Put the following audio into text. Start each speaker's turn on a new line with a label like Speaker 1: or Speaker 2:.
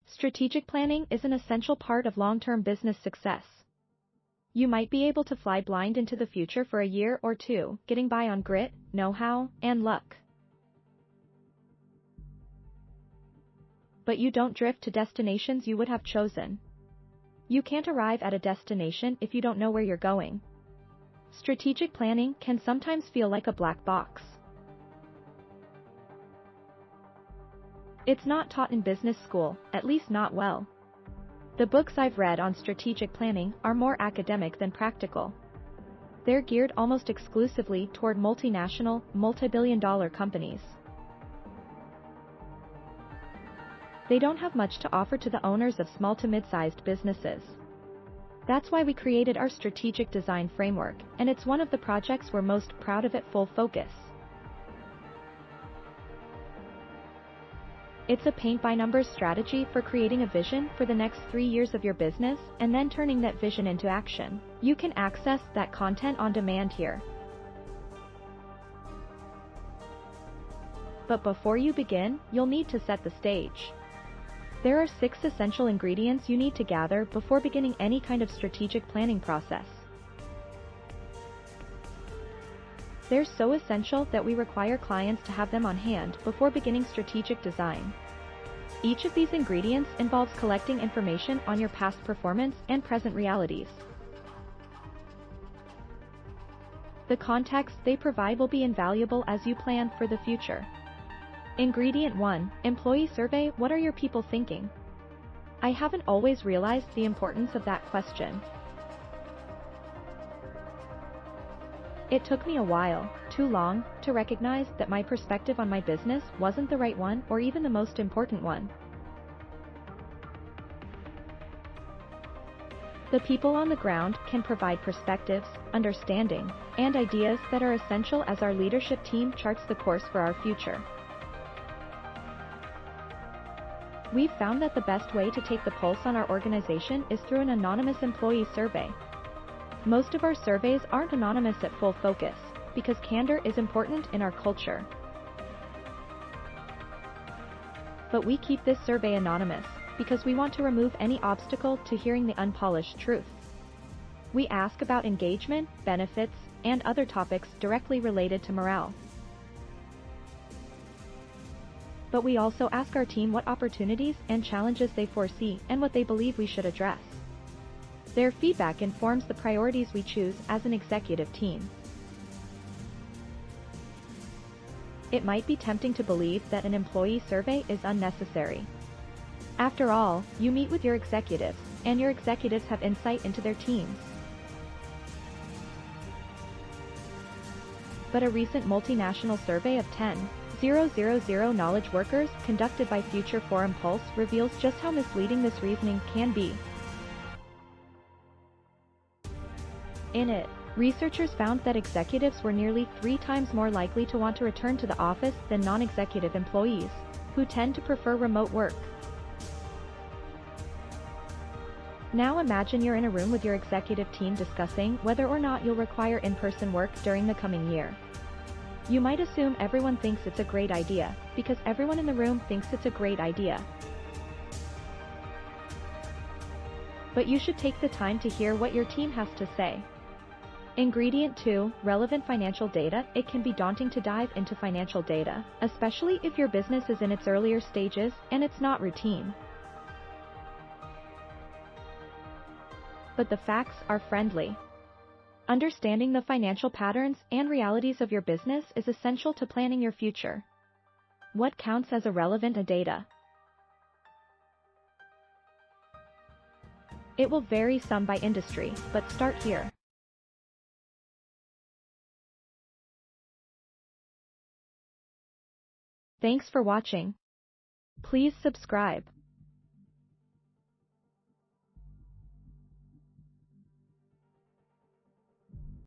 Speaker 1: Strategic planning is an essential part of long-term business success. You might be able to fly blind into the future for a year or two, getting by on grit, know-how, and luck. But you don't drift to destinations you would have chosen. You can't arrive at a destination if you don't know where you're going. Strategic planning can sometimes feel like a black box. It's not taught in business school, at least not well. The books I've read on strategic planning are more academic than practical. They're geared almost exclusively toward multinational, multibillion-dollar companies. They don't have much to offer to the owners of small to mid-sized businesses. That's why we created our strategic design framework, and it's one of the projects we're most proud of at Full Focus. It's a paint-by-numbers strategy for creating a vision for the next 3 years of your business and then turning that vision into action. You can access that content on demand here. But before you begin, you'll need to set the stage. There are 6 essential ingredients you need to gather before beginning any kind of strategic planning process. They're so essential that we require clients to have them on hand before beginning strategic design. Each of these ingredients involves collecting information on your past performance and present realities. The context they provide will be invaluable as you plan for the future. Ingredient 1, Employee Survey. What are your people thinking? I haven't always realized the importance of that question. It took me a while, too long, to recognize that my perspective on my business wasn't the right one or even the most important one. The people on the ground can provide perspectives, understanding, and ideas that are essential as our leadership team charts the course for our future. We've found that the best way to take the pulse on our organization is through an anonymous employee survey. Most of our surveys aren't anonymous at Full Focus, because candor is important in our culture. But we keep this survey anonymous, because we want to remove any obstacle to hearing the unpolished truth. We ask about engagement, benefits, and other topics directly related to morale. But we also ask our team what opportunities and challenges they foresee and what they believe we should address. Their feedback informs the priorities we choose as an executive team. It might be tempting to believe that an employee survey is unnecessary. After all, you meet with your executives, and your executives have insight into their teams. But a recent multinational survey of 10,000 knowledge workers conducted by Future Forum Pulse reveals just how misleading this reasoning can be. In it, researchers found that executives were nearly 3 times more likely to want to return to the office than non-executive employees, who tend to prefer remote work. Now imagine you're in a room with your executive team discussing whether or not you'll require in-person work during the coming year. You might assume everyone thinks it's a great idea, because everyone in the room thinks it's a great idea. But you should take the time to hear what your team has to say. Ingredient 2, Relevant financial data. It can be daunting to dive into financial data, especially if your business is in its earlier stages and it's not routine. But the facts are friendly. Understanding the financial patterns and realities of your business is essential to planning your future. What counts as relevant data? It will vary some by industry, but start here. Thanks for watching. Please subscribe.